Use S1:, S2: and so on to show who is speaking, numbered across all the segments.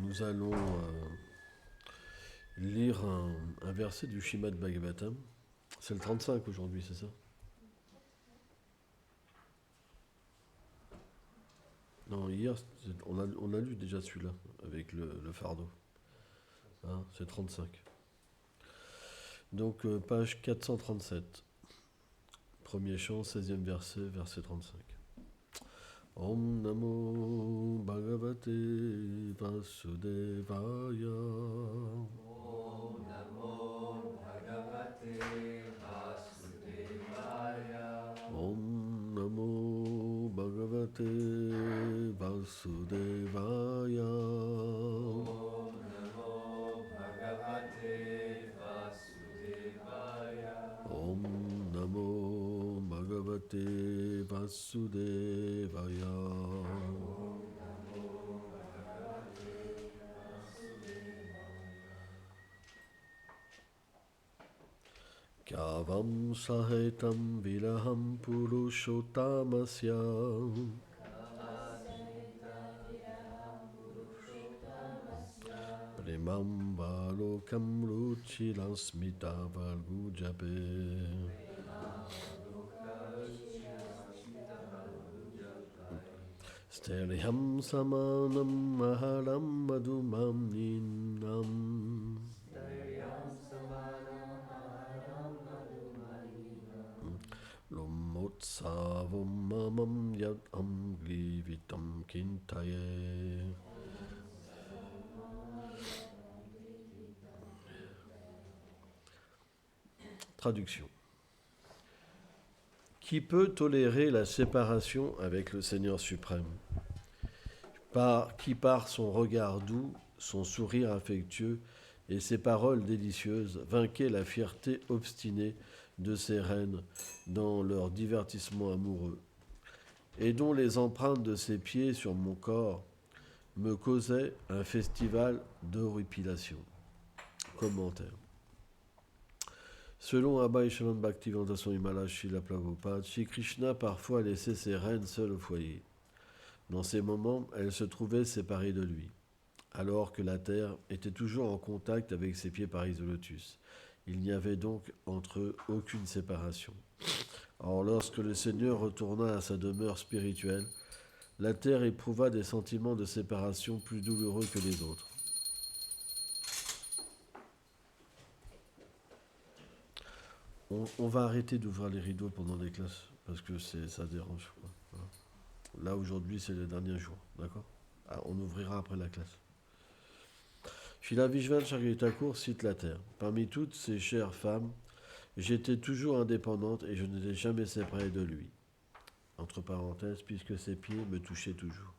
S1: Nous allons lire un verset du Srimad Bhagavatam. C'est le 35 aujourd'hui, c'est ça? Non, hier, on a lu déjà celui-là, avec le fardeau. Hein, c'est 35. Donc, page 437. Premier chant, 16e verset, verset 35. Om Namo Bhagavate Vasudevaya.
S2: Om Namo Bhagavate Vasudevaya.
S1: Om Namo Bhagavate Vasudevaya.
S2: Om Namo Bhagavate Vasudevaya.
S1: Om Namo Bhagavate Vasudevaya.
S2: Om Namo Bhagavate Vasudevaya.
S1: Kavam sahetam vilaham purushottamasya. Premam valokam ruchilam smita valgujape. Steriham samanam maharam madhumam ninam. Lumotsavam mamam yadham glivitam kintaye. Traduction. Qui peut tolérer la séparation avec le Seigneur suprême, qui par son regard doux, son sourire affectueux et ses paroles délicieuses vainquait la fierté obstinée de ces reines dans leur divertissement amoureux, et dont les empreintes de ses pieds sur mon corps me causaient un festival d'horripilation. Commentaire. Selon Abhay Shalom Bhaktivedanta Swami Maharaj Srila Prabhupada, Shri Krishna parfois laissait ses reines seules au foyer. Dans ces moments, elles se trouvaient séparées de lui, alors que la terre était toujours en contact avec ses pieds pareils au lotus. Il n'y avait donc entre eux aucune séparation. Or, lorsque le Seigneur retourna à sa demeure spirituelle, la terre éprouva des sentiments de séparation plus douloureux que les autres. On va arrêter d'ouvrir les rideaux pendant les classes, parce que ça dérange. Voilà. Là, aujourd'hui, c'est le dernier jour, d'accord? On ouvrira après la classe. Srila Vishwan Chakravarti Thakur cite la terre. Parmi toutes ces chères femmes, j'étais toujours indépendante et je n'étais jamais séparée de lui. Entre parenthèses, puisque ses pieds me touchaient toujours.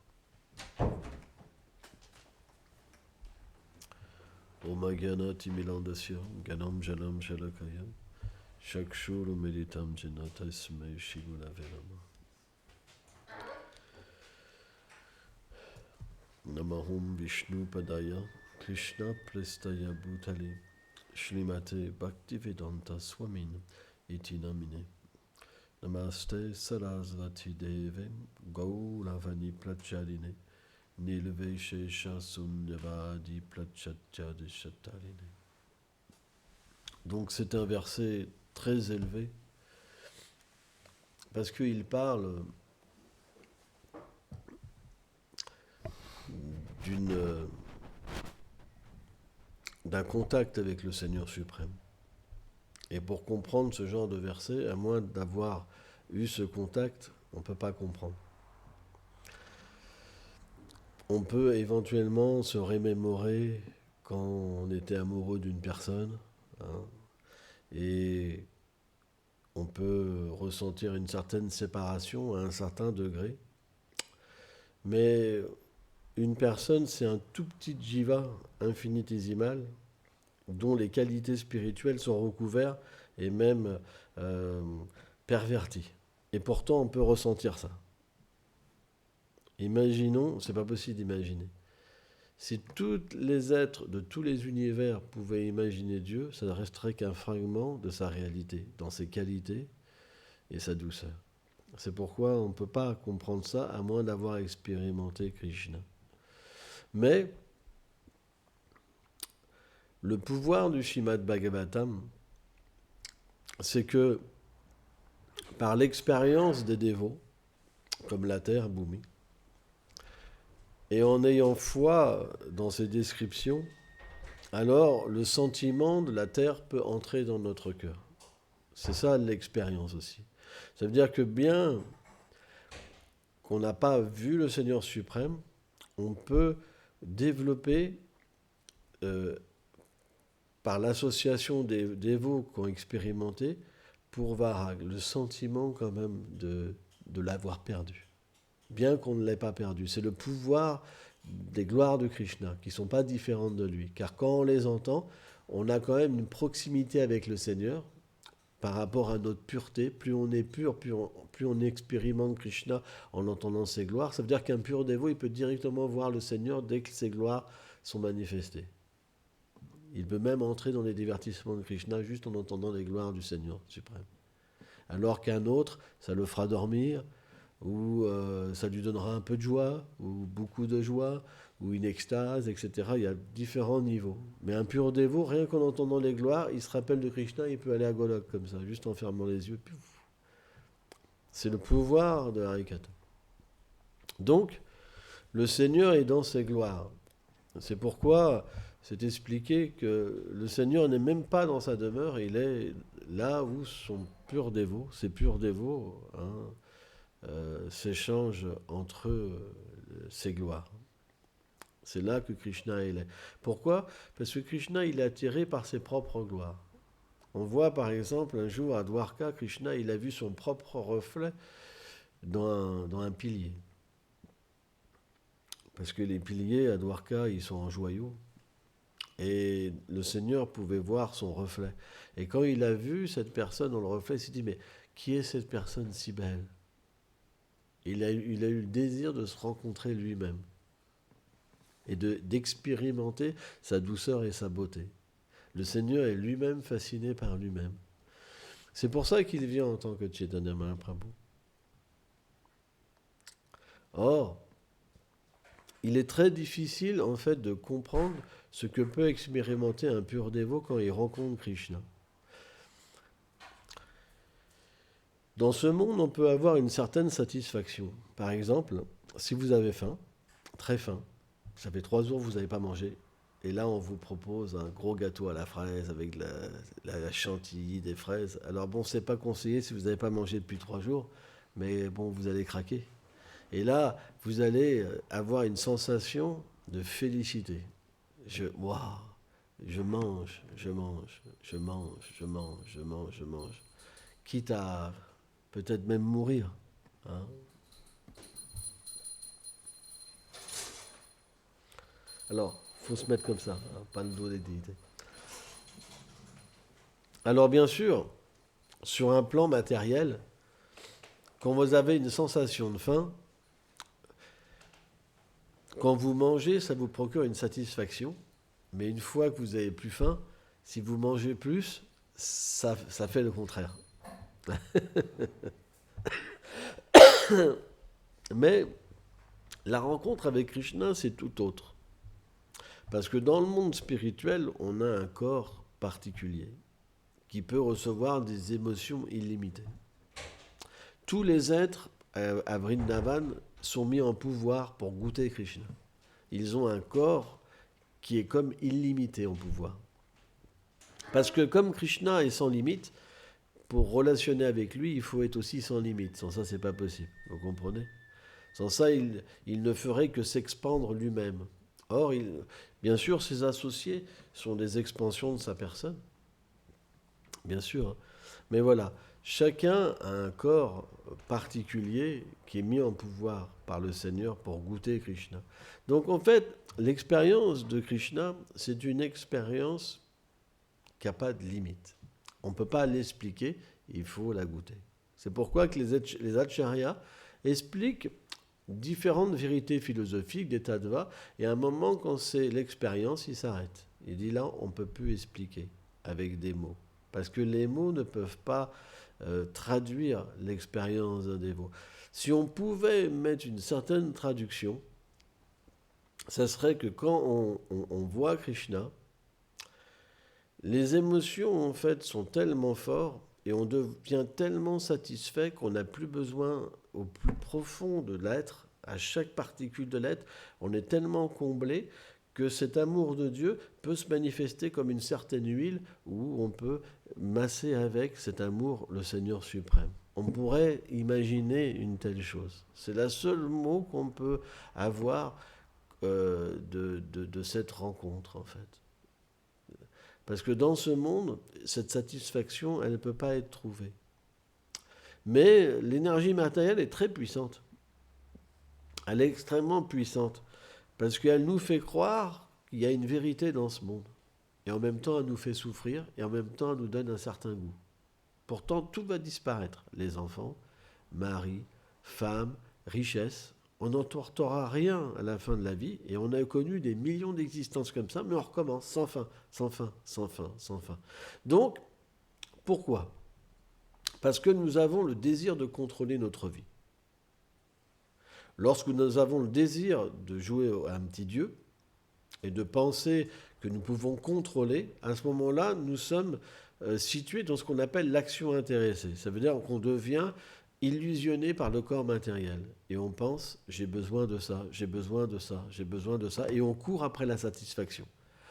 S1: Om Gyana Timilandasya, Ganam Jalam Shalakaya, Shakshuru Meditam Jinatasme Shigula Velama. Namahum Vishnu Padaya, Krishna Prestaya Bhutale, Shrimate Bhaktivedanta Swamin iti namine. Namaste Sarasvati Deve, Gauravani Prachaline, Nilve Shesha Sunyavadi Prachatya de Chataline. Donc c'est un verset très élevé, parce qu'il parle d'un contact avec le Seigneur suprême. Et pour comprendre ce genre de verset, à moins d'avoir eu ce contact, on ne peut pas comprendre. On peut éventuellement se remémorer quand on était amoureux d'une personne, hein, et on peut ressentir une certaine séparation à un certain degré. Mais une personne, c'est un tout petit jiva infinitésimal dont les qualités spirituelles sont recouvertes et même perverties. Et pourtant, on peut ressentir ça. Imaginons, c'est pas possible d'imaginer. Si tous les êtres de tous les univers pouvaient imaginer Dieu, ça ne resterait qu'un fragment de sa réalité, dans ses qualités et sa douceur. C'est pourquoi on ne peut pas comprendre ça à moins d'avoir expérimenté Krishna. Mais Le pouvoir du Śrīmad Bhagavatam, c'est que par l'expérience des dévots, comme la terre, Bhumi, et en ayant foi dans ces descriptions, alors le sentiment de la terre peut entrer dans notre cœur. C'est ça l'expérience aussi. Ça veut dire que bien qu'on n'a pas vu le Seigneur suprême, on peut développer, par l'association des dévots qui ont expérimenté, pour Varag, le sentiment quand même de l'avoir perdu. Bien qu'on ne l'ait pas perdu. C'est le pouvoir des gloires de Krishna, qui ne sont pas différentes de lui. Car quand on les entend, on a quand même une proximité avec le Seigneur par rapport à notre pureté. Plus on est pur, plus on expérimente Krishna en entendant ses gloires. Ça veut dire qu'un pur dévot, il peut directement voir le Seigneur dès que ses gloires sont manifestées. Il peut même entrer dans les divertissements de Krishna juste en entendant les gloires du Seigneur suprême. Alors qu'un autre, ça le fera dormir, ou ça lui donnera un peu de joie, ou beaucoup de joie, ou une extase, etc. Il y a différents niveaux. Mais un pur dévot, rien qu'en entendant les gloires, il se rappelle de Krishna, il peut aller à Golok comme ça, juste en fermant les yeux. C'est le pouvoir de Harikata. Donc, le Seigneur est dans ses gloires. C'est pourquoi c'est expliqué que le Seigneur n'est même pas dans sa demeure, il est là où son pur dévot, ces purs dévots, s'échangent entre eux ses gloires. C'est là que Krishna est là. Pourquoi ? Parce que Krishna, il est attiré par ses propres gloires. On voit par exemple un jour à Dwarka, Krishna, il a vu son propre reflet dans un pilier. Parce que les piliers à Dwarka, ils sont en joyaux. Et le Seigneur pouvait voir son reflet. Et quand il a vu cette personne dans le reflet, il s'est dit, mais qui est cette personne si belle ? Il a eu le désir de se rencontrer lui-même et d'expérimenter sa douceur et sa beauté. Le Seigneur est lui-même fasciné par lui-même. C'est pour ça qu'il vient en tant que Chaitanya Mahaprabhu. Or, il est très difficile en fait de comprendre ce que peut expérimenter un pur dévot quand il rencontre Krishna. Dans ce monde, on peut avoir une certaine satisfaction. Par exemple, si vous avez faim, très faim, ça fait 3 jours que vous n'avez pas mangé, et là on vous propose un gros gâteau à la fraise avec la chantilly, des fraises. Alors bon, c'est pas conseillé si vous n'avez pas mangé depuis 3 jours, mais bon, vous allez craquer. Et là, vous allez avoir une sensation de félicité. Je mange, quitte à peut-être même mourir. Hein. Alors, il faut se mettre comme ça, hein, pas le dos des déités. Alors bien sûr, sur un plan matériel, quand vous avez une sensation de faim, quand vous mangez, ça vous procure une satisfaction, mais une fois que vous n'avez plus faim, si vous mangez plus, ça fait le contraire. Mais la rencontre avec Krishna, c'est tout autre. Parce que dans le monde spirituel, on a un corps particulier qui peut recevoir des émotions illimitées. Tous les êtres à Vrindavan sont mis en pouvoir pour goûter Krishna. Ils ont un corps qui est comme illimité en pouvoir. Parce que comme Krishna est sans limite, pour relationner avec lui, il faut être aussi sans limite. Sans ça, c'est pas possible. Vous comprenez ? Sans ça, il ne ferait que s'expandre lui-même. Or, bien sûr, ses associés sont des expansions de sa personne. Bien sûr. Hein. Mais voilà, chacun a un corps particulier qui est mis en pouvoir par le Seigneur pour goûter Krishna. Donc en fait, l'expérience de Krishna, c'est une expérience qui n'a pas de limite. On ne peut pas l'expliquer, il faut la goûter. C'est pourquoi que les acharyas expliquent différentes vérités philosophiques des tattvas, et à un moment, quand c'est l'expérience, il s'arrête. Il dit là, on ne peut plus expliquer avec des mots. Parce que les mots ne peuvent pas traduire l'expérience d'un dévot. Si on pouvait mettre une certaine traduction, ça serait que quand on voit Krishna, Les émotions, en fait, sont tellement fortes et on devient tellement satisfait qu'on n'a plus besoin, au plus profond de l'être, à chaque particule de l'être, on est tellement comblé que cet amour de Dieu peut se manifester comme une certaine huile où on peut masser avec cet amour le Seigneur suprême. On pourrait imaginer une telle chose. C'est la seule mot qu'on peut avoir de cette rencontre, en fait. Parce que dans ce monde, cette satisfaction, elle ne peut pas être trouvée. Mais l'énergie matérielle est très puissante. Elle est extrêmement puissante. Parce qu'elle nous fait croire qu'il y a une vérité dans ce monde. Et en même temps, elle nous fait souffrir. Et en même temps, elle nous donne un certain goût. Pourtant, tout va disparaître. Les enfants, mari, femme, richesse. On n'emportera rien à la fin de la vie. Et on a connu des millions d'existences comme ça. Mais on recommence sans fin, sans fin, sans fin, sans fin. Donc, pourquoi ? Parce que nous avons le désir de contrôler notre vie. Lorsque nous avons le désir de jouer à un petit Dieu et de penser que nous pouvons contrôler, à ce moment-là, nous sommes situés dans ce qu'on appelle l'action intéressée. Ça veut dire qu'on devient illusionné par le corps matériel. Et on pense, j'ai besoin de ça, j'ai besoin de ça, j'ai besoin de ça, et on court après la satisfaction.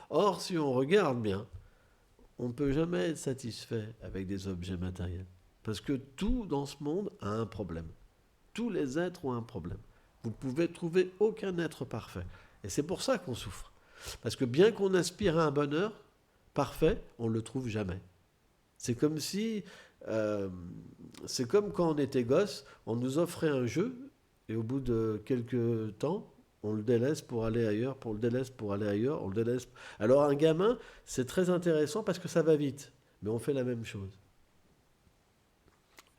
S1: Or, si on regarde bien, on ne peut jamais être satisfait avec des objets matériels. Parce que tout dans ce monde a un problème. Tous les êtres ont un problème. Vous ne pouvez trouver aucun être parfait. Et c'est pour ça qu'on souffre. Parce que bien qu'on aspire à un bonheur parfait, on ne le trouve jamais. C'est comme si... c'est comme quand on était gosse, on nous offrait un jeu, et au bout de quelques temps, on le délaisse pour aller ailleurs, on le délaisse pour aller ailleurs, on le délaisse... Alors un gamin, c'est très intéressant parce que ça va vite, mais on fait la même chose.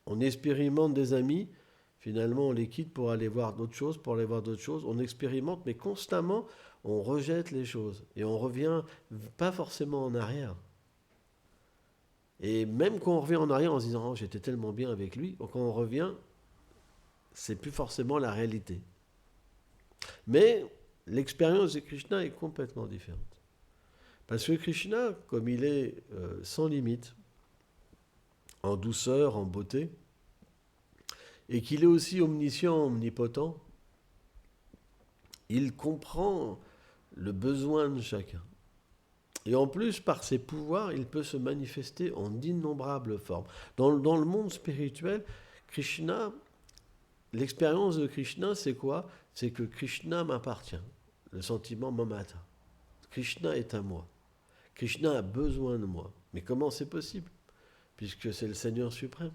S1: On expérimente des amis, finalement on les quitte pour aller voir d'autres choses, on expérimente, mais constamment on rejette les choses, et on revient pas forcément en arrière. Et même quand on revient en arrière en se disant « Oh, j'étais tellement bien avec lui », quand on revient, c'est plus forcément la réalité. Mais l'expérience de Krishna est complètement différente. Parce que Krishna, comme il est sans limite, en douceur, en beauté, et qu'il est aussi omniscient, omnipotent, il comprend le besoin de chacun. Et en plus, par ses pouvoirs, il peut se manifester en d'innombrables formes. Dans le monde spirituel, Krishna, l'expérience de Krishna, c'est quoi ? C'est que Krishna m'appartient, le sentiment mamata. Krishna est à moi. Krishna a besoin de moi. Mais comment c'est possible ? Puisque c'est le Seigneur suprême.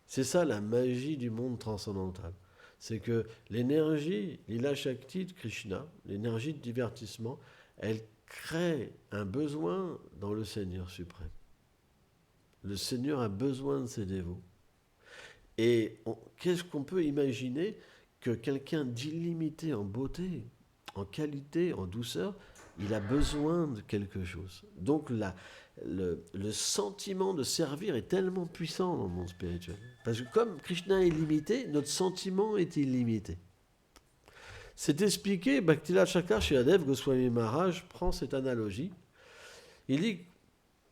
S1: C'est ça la magie du monde transcendantal. C'est que l'énergie, Lila Shakti de Krishna, l'énergie de divertissement, elle crée un besoin dans le Seigneur suprême. Le Seigneur a besoin de ses dévots. Et qu'est-ce qu'on peut imaginer que quelqu'un d'illimité en beauté, en qualité, en douceur, il a besoin de quelque chose. Donc le sentiment de servir est tellement puissant dans le monde spirituel. Parce que comme Krishna est limité, notre sentiment est illimité. C'est expliqué, Bhaktilal Chakra Shiladev Goswami Maharaj prend cette analogie. Il dit,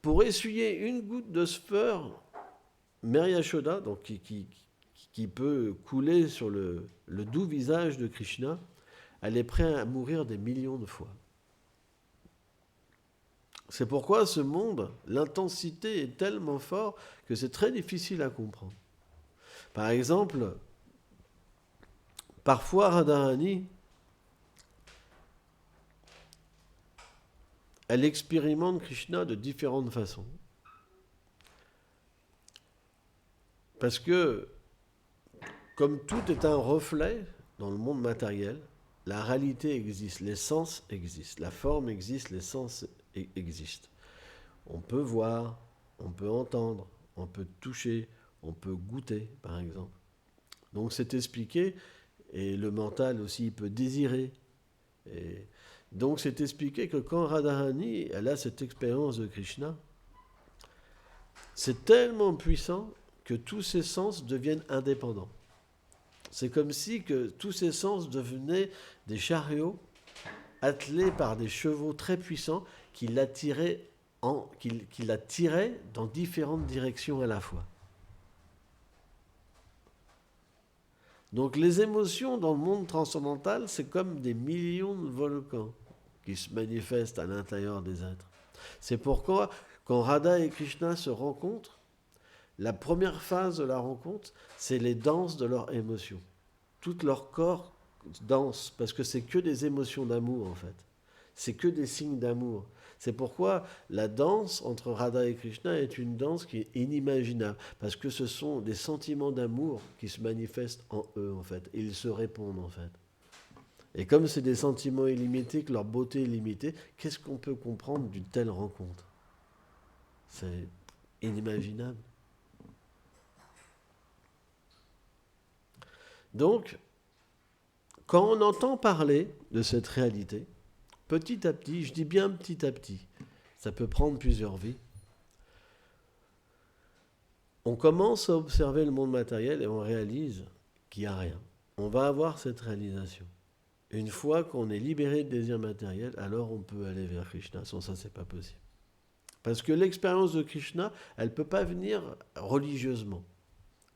S1: pour essuyer une goutte de sueur, Mère Yashoda, donc qui peut couler sur le doux visage de Krishna, elle est prête à mourir des millions de fois. C'est pourquoi ce monde, l'intensité est tellement forte que c'est très difficile à comprendre. Par exemple, parfois Radharani, elle expérimente Krishna de différentes façons. Parce que, comme tout est un reflet dans le monde matériel, la réalité existe, les sens existent, la forme existe, les sens existent. On peut voir, on peut entendre, on peut toucher, on peut goûter, par exemple. Donc c'est expliqué, et le mental aussi, il peut désirer. Et donc c'est expliqué que quand Radharani, elle a cette expérience de Krishna, c'est tellement puissant que tous ses sens deviennent indépendants. C'est comme si que tous ses sens devenaient des chariots attelés par des chevaux très puissants qui l'attiraient qui la tirait dans différentes directions à la fois. Donc les émotions dans le monde transcendantal, c'est comme des millions de volcans qui se manifestent à l'intérieur des êtres. C'est pourquoi, quand Radha et Krishna se rencontrent, la première phase de la rencontre, c'est les danses de leurs émotions. Tout leur corps danse, parce que c'est que des émotions d'amour, en fait. C'est que des signes d'amour. C'est pourquoi la danse entre Radha et Krishna est une danse qui est inimaginable, parce que ce sont des sentiments d'amour qui se manifestent en eux, en fait, et ils se répondent, en fait. Et comme c'est des sentiments illimités, que leur beauté est limitée, qu'est-ce qu'on peut comprendre d'une telle rencontre? C'est inimaginable. Donc, quand on entend parler de cette réalité, petit à petit, je dis bien petit à petit, ça peut prendre plusieurs vies, on commence à observer le monde matériel et on réalise qu'il n'y a rien. On va avoir cette réalisation. Une fois qu'on est libéré de désir matériel, alors on peut aller vers Krishna. Sans ça, c'est pas possible. Parce que l'expérience de Krishna, elle ne peut pas venir religieusement.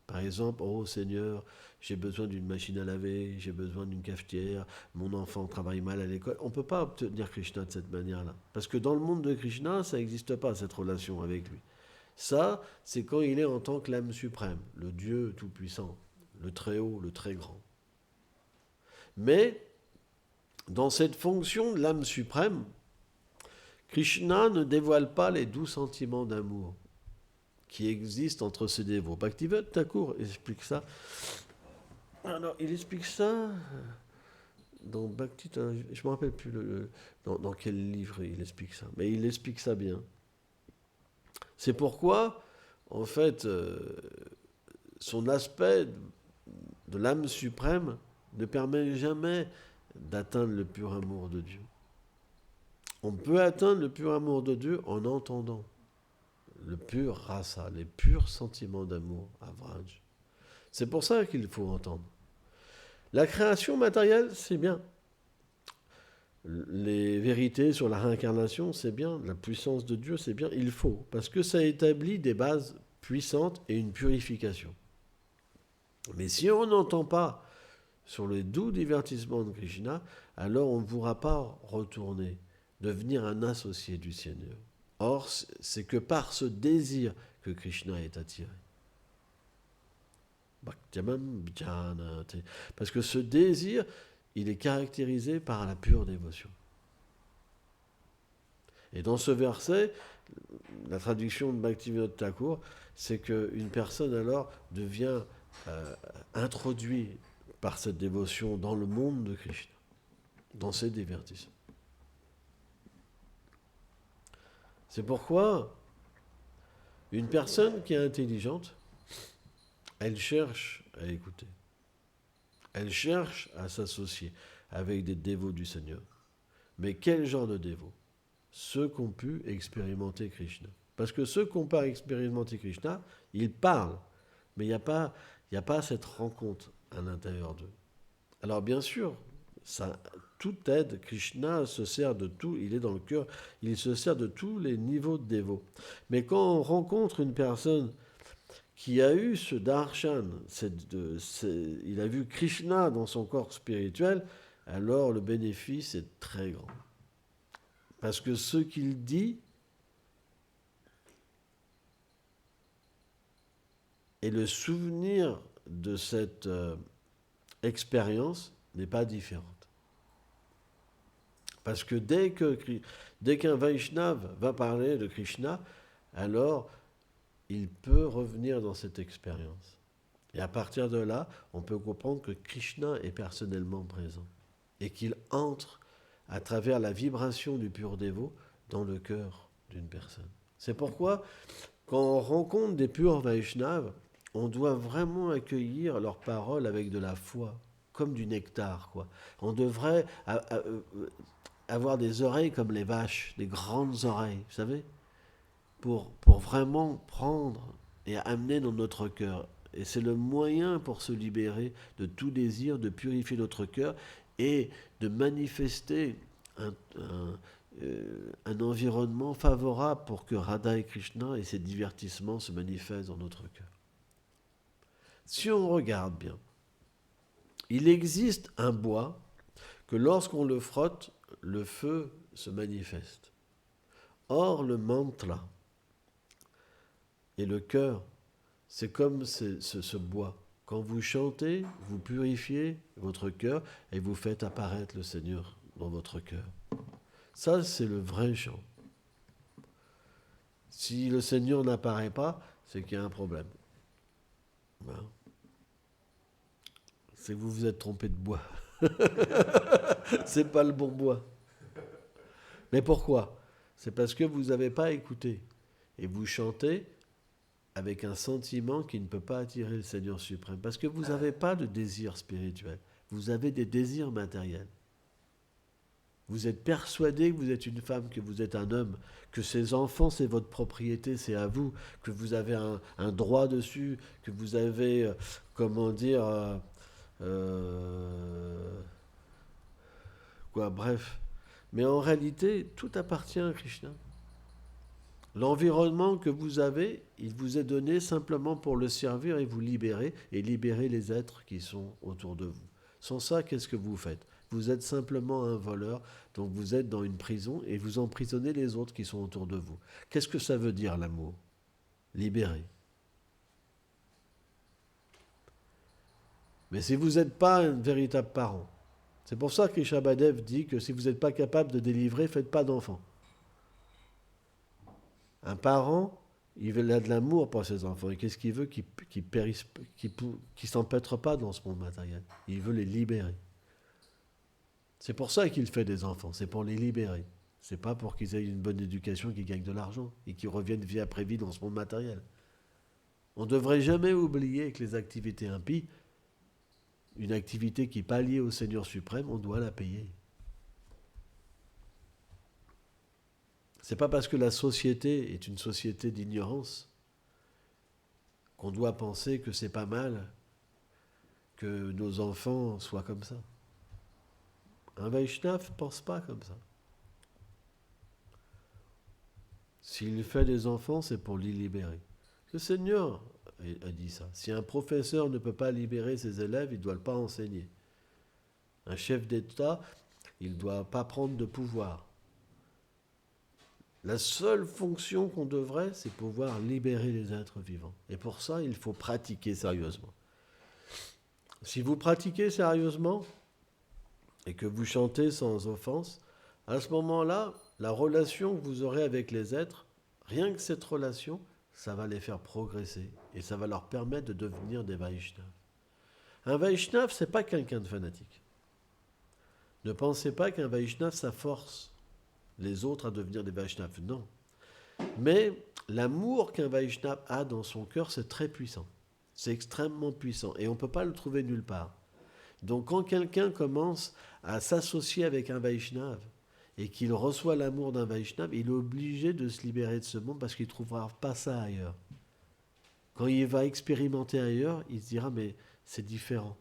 S1: Par exemple, oh Seigneur, j'ai besoin d'une machine à laver, j'ai besoin d'une cafetière, mon enfant travaille mal à l'école. On ne peut pas obtenir Krishna de cette manière-là. Parce que dans le monde de Krishna, ça n'existe pas, cette relation avec lui. Ça, c'est quand il est en tant que l'âme suprême, le Dieu tout-puissant, le Très-Haut, le Très-Grand. Mais, dans cette fonction de l'âme suprême, Krishna ne dévoile pas les doux sentiments d'amour qui existent entre ses dévots. Bhaktivinoda Thakur explique ça. Alors, il explique ça dans Bhakti, je ne me rappelle plus dans quel livre il explique ça, mais il explique ça bien. C'est pourquoi, en fait, son aspect de l'âme suprême ne permet jamais d'atteindre le pur amour de Dieu. On peut atteindre le pur amour de Dieu en entendant le pur rasa, les purs sentiments d'amour à Vraj. C'est pour ça qu'il faut entendre. La création matérielle, c'est bien. Les vérités sur la réincarnation, c'est bien. La puissance de Dieu, c'est bien. Il faut, parce que ça établit des bases puissantes et une purification. Mais si on n'entend pas sur les doux divertissements de Krishna, alors on ne pourra pas retourner, devenir un associé du Seigneur. Or, c'est que par ce désir que Krishna est attiré. Parce que ce désir, il est caractérisé par la pure dévotion. Et dans ce verset, la traduction de Bhaktivinoda Thakur, c'est qu'une personne alors devient introduite par cette dévotion dans le monde de Krishna, dans ses divertissements. C'est pourquoi une personne qui est intelligente, elle cherche à écouter. Elle cherche à s'associer avec des dévots du Seigneur. Mais quel genre de dévots? Ceux qui ont pu expérimenter Krishna. Parce que ceux qui n'ont pas expérimenté Krishna, ils parlent, mais il n'y a pas cette rencontre à l'intérieur d'eux. Alors bien sûr, ça, tout aide, Krishna se sert de tout, il est dans le cœur, il se sert de tous les niveaux de dévots. Mais quand on rencontre une personne qui a eu ce darshan, il a vu Krishna dans son corps spirituel, alors le bénéfice est très grand. Parce que ce qu'il dit et le souvenir de cette expérience n'est pas différente. Parce que dès qu'un Vaishnava va parler de Krishna, alors il peut revenir dans cette expérience. Et à partir de là, on peut comprendre que Krishna est personnellement présent et qu'il entre à travers la vibration du pur dévot dans le cœur d'une personne. C'est pourquoi, quand on rencontre des purs Vaishnavas, on doit vraiment accueillir leurs paroles avec de la foi, comme du nectar, quoi. On devrait avoir des oreilles comme les vaches, des grandes oreilles, vous savez, pour vraiment prendre et amener dans notre cœur. Et c'est le moyen pour se libérer de tout désir, de purifier notre cœur et de manifester un environnement favorable pour que Radha et Krishna et ses divertissements se manifestent dans notre cœur. Si on regarde bien, il existe un bois que lorsqu'on le frotte, le feu se manifeste. Or, le mantra et le cœur, c'est comme ce bois. Quand vous chantez, vous purifiez votre cœur et vous faites apparaître le Seigneur dans votre cœur. Ça, c'est le vrai chant. Si le Seigneur n'apparaît pas, c'est qu'il y a un problème. Voilà. C'est que vous vous êtes trompé de bois. C'est pas le bon bois. Mais pourquoi ? C'est parce que vous n'avez pas écouté. Et vous chantez avec un sentiment qui ne peut pas attirer le Seigneur suprême. Parce que vous n'avez pas de désir spirituel. Vous avez des désirs matériels. Vous êtes persuadé que vous êtes une femme, que vous êtes un homme, que ces enfants, c'est votre propriété, c'est à vous, que vous avez un droit dessus, que vous avez, bref. Mais en réalité, tout appartient à Krishna. L'environnement que vous avez, il vous est donné simplement pour le servir et vous libérer, et libérer les êtres qui sont autour de vous. Sans ça, qu'est-ce que vous faites ? Vous êtes simplement un voleur, donc vous êtes dans une prison et vous emprisonnez les autres qui sont autour de vous. Qu'est-ce que ça veut dire l'amour ? Libérer. Mais si vous n'êtes pas un véritable parent, c'est pour ça que Rishabhadev dit que si vous n'êtes pas capable de délivrer, faites pas d'enfants. Un parent, il a de l'amour pour ses enfants. Et qu'est-ce qu'il veut ? Qu'ils périssent, qu'ils s'empêtrent pas dans ce monde matériel. Il veut les libérer. C'est pour ça qu'il fait des enfants, c'est pour les libérer. C'est pas pour qu'ils aient une bonne éducation, qu'ils gagnent de l'argent et qu'ils reviennent vie après vie dans ce monde matériel. On ne devrait jamais oublier que les activités impies, une activité qui n'est pas liée au Seigneur suprême, on doit la payer. C'est pas parce que la société est une société d'ignorance qu'on doit penser que c'est pas mal que nos enfants soient comme ça. Un Vaishnava ne pense pas comme ça. S'il fait des enfants, c'est pour les libérer. Le Seigneur a dit ça. Si un professeur ne peut pas libérer ses élèves, il ne doit pas enseigner. Un chef d'État, il ne doit pas prendre de pouvoir. La seule fonction qu'on devrait, c'est pouvoir libérer les êtres vivants. Et pour ça, il faut pratiquer sérieusement. Si vous pratiquez sérieusement et que vous chantez sans offense, à ce moment-là, la relation que vous aurez avec les êtres, rien que cette relation, ça va les faire progresser et ça va leur permettre de devenir des Vaishnavas. Un Vaishnava, ce n'est pas quelqu'un de fanatique. Ne pensez pas qu'un Vaishnava, ça force les autres à devenir des Vaishnavas. Non. Mais l'amour qu'un Vaishnava a dans son cœur, c'est très puissant. C'est extrêmement puissant et on ne peut pas le trouver nulle part. Donc quand quelqu'un commence à s'associer avec un Vaishnava et qu'il reçoit l'amour d'un Vaishnava, il est obligé de se libérer de ce monde parce qu'il ne trouvera pas ça ailleurs. Quand il va expérimenter ailleurs, il se dira mais c'est différent.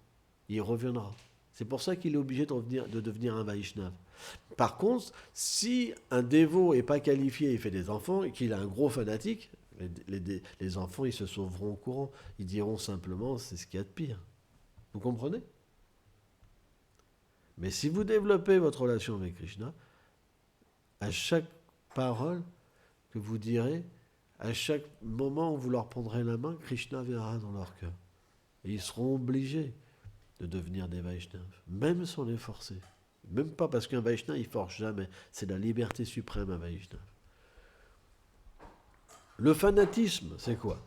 S1: Il reviendra. C'est pour ça qu'il est obligé de devenir un Vaishnava. Par contre, si un dévot n'est pas qualifié et fait des enfants et qu'il a un gros fanatique, les enfants ils se sauveront au courant. Ils diront simplement c'est ce qu'il y a de pire. Vous comprenez ? Mais si vous développez votre relation avec Krishna, à chaque parole que vous direz, à chaque moment où vous leur prendrez la main, Krishna viendra dans leur cœur. Et ils seront obligés de devenir des Vaishnavas, même sans les forcer. Même pas parce qu'un Vaishnava, il force jamais. C'est la liberté suprême, un Vaishnava. Le fanatisme, c'est quoi ?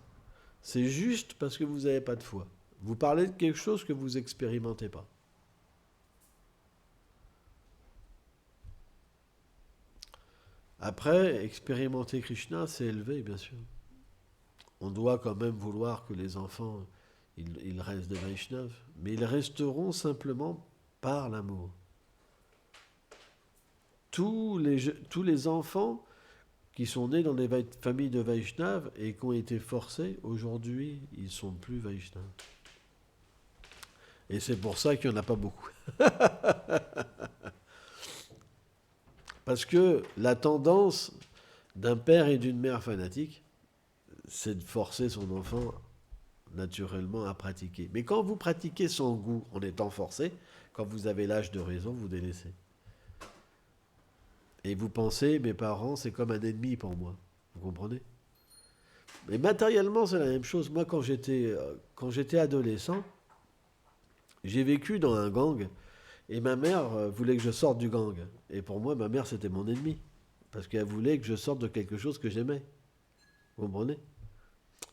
S1: C'est juste parce que vous n'avez pas de foi. Vous parlez de quelque chose que vous n'expérimentez pas. Après, expérimenter Krishna, c'est élevé, bien sûr. On doit quand même vouloir que les enfants, ils restent des Vaishnavas, mais ils resteront simplement par l'amour. Tous les enfants qui sont nés dans des familles de Vaishnavas et qui ont été forcés, aujourd'hui, ils ne sont plus Vaishnavas. Et c'est pour ça qu'il n'y en a pas beaucoup. Parce que la tendance d'un père et d'une mère fanatiques, c'est de forcer son enfant naturellement à pratiquer. Mais quand vous pratiquez sans goût en étant forcé, quand vous avez l'âge de raison, vous délaissez. Et vous pensez, mes parents, c'est comme un ennemi pour moi. Vous comprenez? Mais matériellement, c'est la même chose. Moi, quand j'étais adolescent, j'ai vécu dans un gang et ma mère voulait que je sorte du gang. Et pour moi, ma mère, c'était mon ennemi. Parce qu'elle voulait que je sorte de quelque chose que j'aimais. Vous comprenez?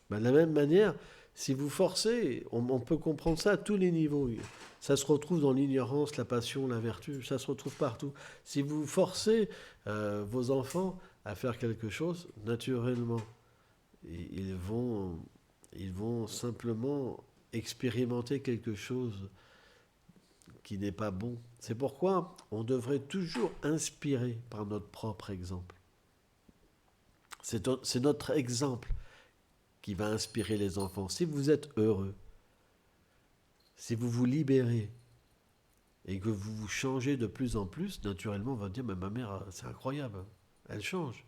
S1: Ben, de la même manière, si vous forcez, on peut comprendre ça à tous les niveaux. Ça se retrouve dans l'ignorance, la passion, la vertu, ça se retrouve partout. Si vous forcez vos enfants à faire quelque chose, naturellement, ils vont simplement expérimenter quelque chose qui n'est pas bon. C'est pourquoi on devrait toujours inspirer par notre propre exemple. C'est notre exemple qui va inspirer les enfants. Si vous êtes heureux, si vous vous libérez et que vous vous changez de plus en plus, naturellement, on va dire, mais ma mère, c'est incroyable, elle change.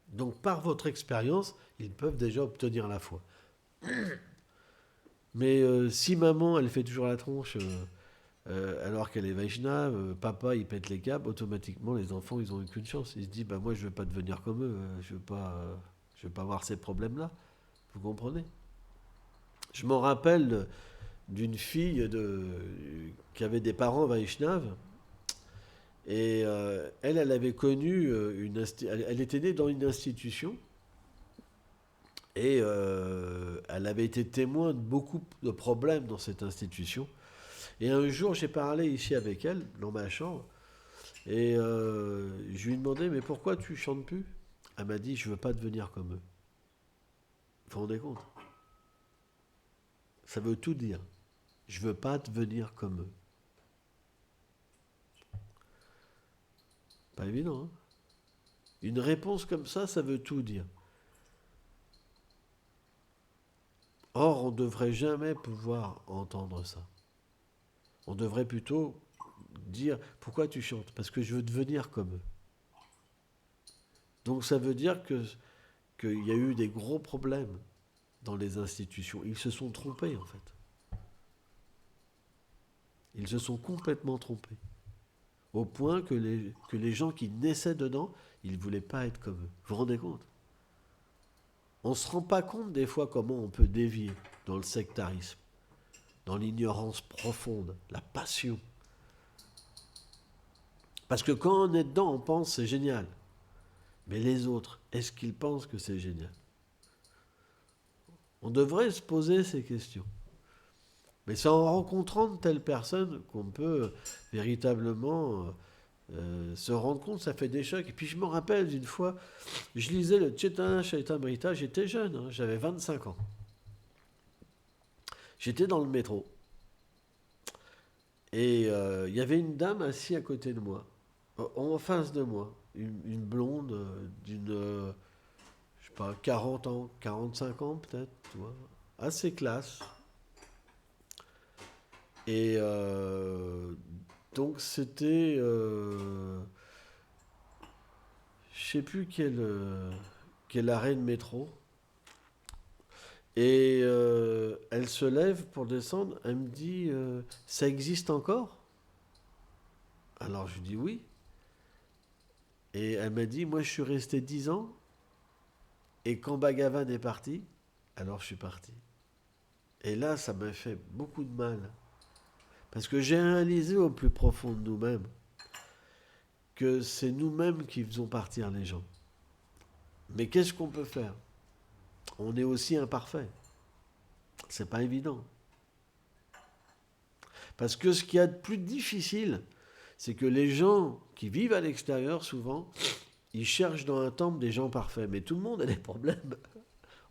S1: Donc, par votre expérience, ils peuvent déjà obtenir la foi. Mais si maman, elle fait toujours la tronche, alors qu'elle est Vaishnava, papa, il pète les câbles, automatiquement, les enfants, ils n'ont aucune chance. Ils se disent, bah, moi, je ne veux pas devenir comme eux, je ne veux pas avoir ces problèmes-là. Vous comprenez? Je m'en rappelle d'une fille qui avait des parents Vaishnaves. Et elle avait connu elle était née dans une institution. Et elle avait été témoin de beaucoup de problèmes dans cette institution. Et un jour, j'ai parlé ici avec elle, dans ma chambre. Et je lui ai demandé, mais pourquoi tu chantes plus? Elle m'a dit, je veux pas devenir comme eux. Vous vous rendez compte? Ça veut tout dire. Je veux pas devenir comme eux. Pas évident, hein? Une réponse comme ça veut tout dire. Or, on ne devrait jamais pouvoir entendre ça. On devrait plutôt dire, pourquoi tu chantes? Parce que je veux devenir comme eux. Donc ça veut dire qu'il y a eu des gros problèmes dans les institutions. Ils se sont trompés, en fait. Ils se sont complètement trompés. Au point que les gens qui naissaient dedans, ils ne voulaient pas être comme eux. Vous vous rendez compte? On ne se rend pas compte des fois comment on peut dévier dans le sectarisme, dans l'ignorance profonde, la passion. Parce que quand on est dedans, on pense c'est génial. Mais les autres, est-ce qu'ils pensent que c'est génial? On devrait se poser ces questions. Mais c'est en rencontrant de telles personnes qu'on peut véritablement se rendre compte, ça fait des chocs. Et puis je me rappelle d'une fois, je lisais le Chaitanya Charitamrita, j'étais jeune, hein, j'avais 25 ans. J'étais dans le métro. Et il y avait une dame assise à côté de moi, en face de moi, une blonde d'une, je sais pas, 40 ans, 45 ans peut-être, tu vois, assez classe. Et donc c'était, je sais plus quel arrêt de métro. Et elle se lève pour descendre, elle me dit, ça existe encore? Alors je lui dis oui. Et elle m'a dit, moi je suis resté 10 ans, et quand Bhagavan est parti, alors je suis parti. Et là, ça m'a fait beaucoup de mal. Parce que j'ai réalisé au plus profond de nous-mêmes que c'est nous-mêmes qui faisons partir les gens. Mais qu'est-ce qu'on peut faire? On est aussi imparfait. C'est pas évident. Parce que ce qu'il y a de plus difficile, c'est que les gens qui vivent à l'extérieur, souvent, ils cherchent dans un temple des gens parfaits. Mais tout le monde a des problèmes.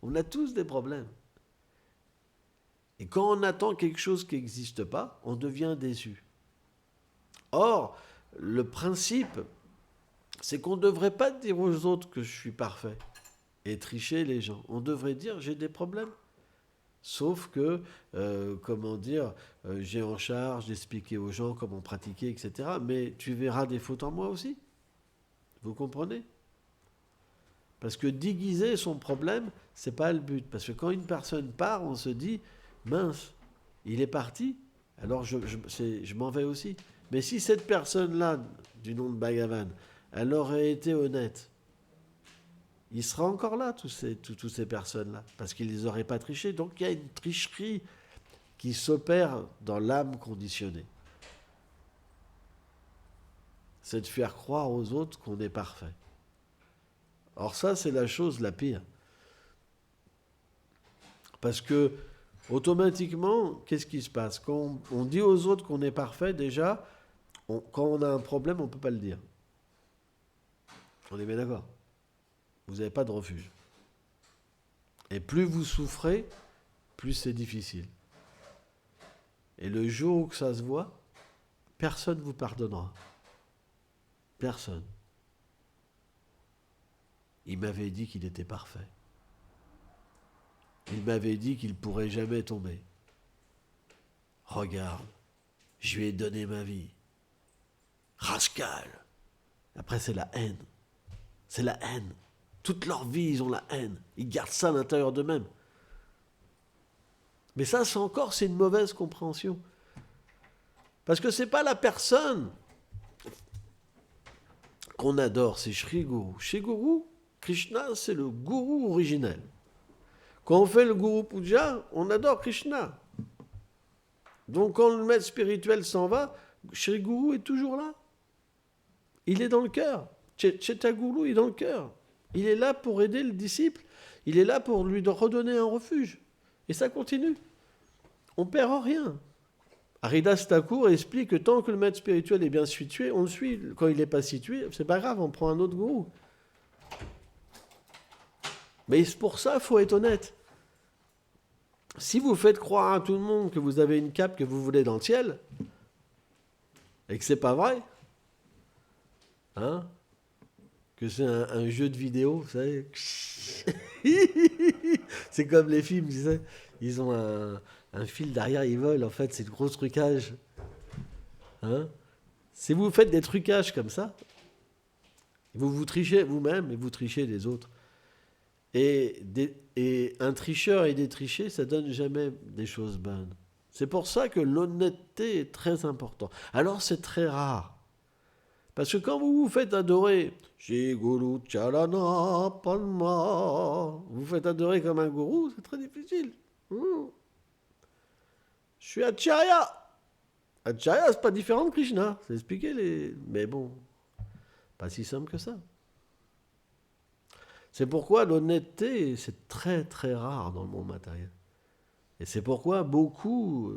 S1: On a tous des problèmes. Et quand on attend quelque chose qui n'existe pas, on devient déçu. Or, le principe, c'est qu'on ne devrait pas dire aux autres que je suis parfait et tricher les gens. On devrait dire j'ai des problèmes. Sauf que, j'ai en charge d'expliquer aux gens comment pratiquer, etc. Mais tu verras des fautes en moi aussi. Vous comprenez? Parce que déguiser son problème, c'est pas le but. Parce que quand une personne part, on se dit, mince, il est parti, alors je m'en vais aussi. Mais si cette personne-là, du nom de Bhagavan, elle aurait été honnête, il sera encore là, toutes ces personnes-là, parce qu'ils les auraient pas triché. Donc il y a une tricherie qui s'opère dans l'âme conditionnée. C'est de faire croire aux autres qu'on est parfait. Or ça, c'est la chose la pire. Parce que, automatiquement, qu'est-ce qui se passe? Quand on dit aux autres qu'on est parfait, déjà, quand on a un problème, on ne peut pas le dire. On est bien d'accord. Vous n'avez pas de refuge. Et plus vous souffrez, plus c'est difficile. Et le jour où ça se voit, personne ne vous pardonnera. Personne. Il m'avait dit qu'il était parfait. Il m'avait dit qu'il ne pourrait jamais tomber. Regarde, je lui ai donné ma vie. Rascal. Après, c'est la haine. C'est la haine. Toute leur vie, ils ont la haine. Ils gardent ça à l'intérieur d'eux-mêmes. Mais ça, c'est une mauvaise compréhension. Parce que c'est pas la personne qu'on adore, c'est Shri Guru. Chez Guru, Krishna, c'est le gourou originel. Quand on fait le Guru Puja, on adore Krishna. Donc quand le maître spirituel s'en va, Shri Guru est toujours là. Il est dans le cœur. Chetaguru est dans le cœur. Il est là pour aider le disciple. Il est là pour lui redonner un refuge. Et ça continue. On ne perd rien. Haridas Thakur explique que tant que le maître spirituel est bien situé, on le suit. Quand il n'est pas situé, c'est pas grave, on prend un autre gourou. Mais pour ça, il faut être honnête. Si vous faites croire à tout le monde que vous avez une cape que vous voulez dans le ciel, et que c'est pas vrai, hein, que c'est un jeu de vidéo, vous savez, c'est comme les films, tu sais, ils ont un fil derrière, ils volent, en fait, c'est de gros trucage. Hein? Si vous faites des trucages comme ça, vous trichez vous-même et vous trichez les autres. Et un tricheur et des trichés, ça donne jamais des choses bonnes. C'est pour ça que l'honnêteté est très importante. Alors c'est très rare. Parce que quand vous vous faites adorer, Shri Guru Charana Palma, vous faites adorer comme un gourou, c'est très difficile. Je suis Acharya. Acharya, c'est pas différent de Krishna. C'est expliqué les. Mais bon, pas si simple que ça. C'est pourquoi l'honnêteté, c'est très très rare dans le monde matériel. Et c'est pourquoi beaucoup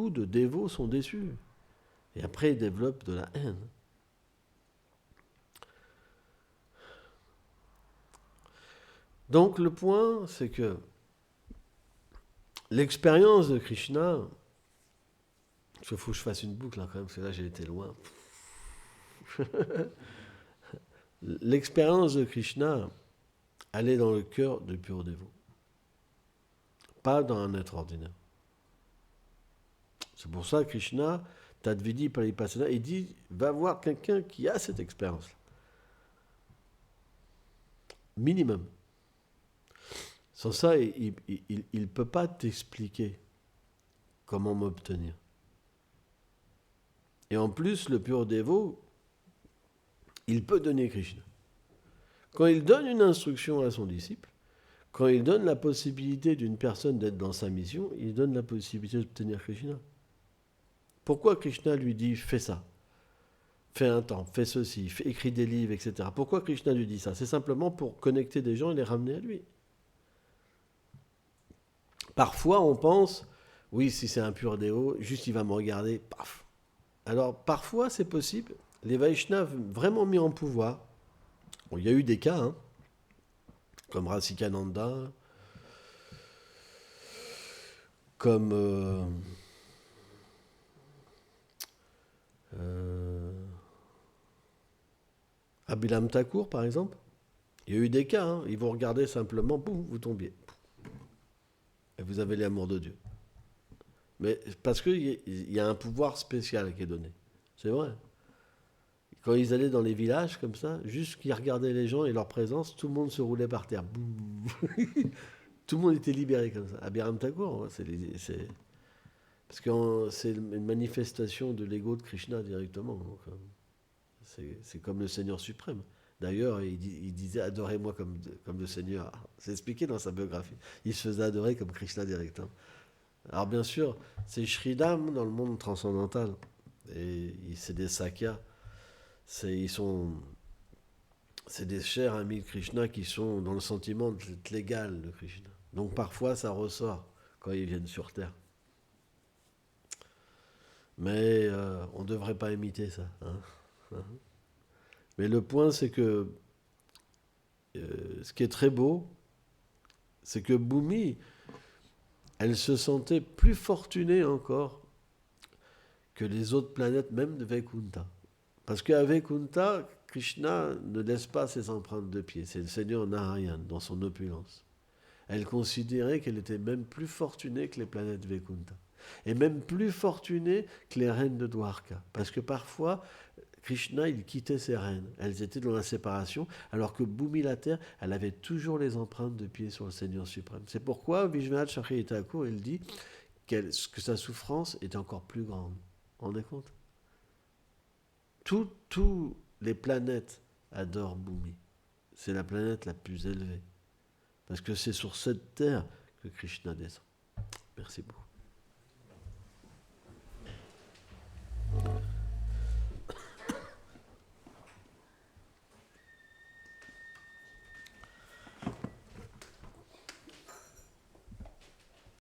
S1: de dévots sont déçus. Et après, ils développent de la haine. Donc le point, c'est que l'expérience de Krishna, il faut que je fasse une boucle là, quand même, parce que là j'ai été loin. L'expérience de Krishna, elle est dans le cœur du pur dévot, pas dans un être ordinaire. C'est pour ça que Krishna, Tadvidi Paripassana, il dit, va voir quelqu'un qui a cette expérience. Minimum. Sans ça, il ne peut pas t'expliquer comment m'obtenir. Et en plus, le pur dévot, il peut donner Krishna. Quand il donne une instruction à son disciple, quand il donne la possibilité d'une personne d'être dans sa mission, il donne la possibilité d'obtenir Krishna. Pourquoi Krishna lui dit « fais ça » ? Fais un temps, fais ceci, écris des livres, etc. Pourquoi Krishna lui dit ça ? C'est simplement pour connecter des gens et les ramener à lui. Parfois, on pense, oui, si c'est un pur déo, juste il va me regarder, paf. Alors, parfois, c'est possible. Les Vaishnavas vraiment mis en pouvoir. Bon, il y a eu des cas, hein, comme Rasikananda, comme Abhilam Thakur, par exemple. Il y a eu des cas, hein, ils vous regardaient simplement, boum, vous tombiez. vous avez l'amour de Dieu. Mais parce qu'il y a un pouvoir spécial qui est donné. C'est vrai. Quand ils allaient dans les villages comme ça, juste qu'ils regardaient les gens et leur présence, tout le monde se roulait par terre. Tout le monde était libéré comme ça. À Biram Thakur, parce que c'est une manifestation de l'ego de Krishna directement. Donc, c'est comme le Seigneur suprême. D'ailleurs, il disait adorez-moi comme le Seigneur. C'est expliqué dans sa biographie. Il se faisait adorer comme Krishna directement. Alors bien sûr, c'est Shridam dans le monde transcendantal. Et c'est des sakyas. C'est des chers amis de Krishna qui sont dans le sentiment d'être l'égal de Krishna. Donc parfois ça ressort quand ils viennent sur Terre. Mais on ne devrait pas imiter ça. Hein. Mais le point c'est que ce qui est très beau, c'est que Bhumi, elle se sentait plus fortunée encore que les autres planètes, même de Vaikunta. Parce qu'à Vaikunta, Krishna ne laisse pas ses empreintes de pied. C'est le Seigneur Narayan dans son opulence. Elle considérait qu'elle était même plus fortunée que les planètes Vaikunta. Et même plus fortunée que les reines de Dwarka. Parce que parfois, Krishna, il quittait ses reines. Elles étaient dans la séparation, alors que Bhumi la Terre, elle avait toujours les empreintes de pied sur le Seigneur suprême. C'est pourquoi Vishwanath Chakravarti Thakur, il dit que sa souffrance est encore plus grande. Vous vous rendez compte ? Tous les planètes adorent Bhumi. C'est la planète la plus élevée. Parce que c'est sur cette terre que Krishna descend. Merci beaucoup.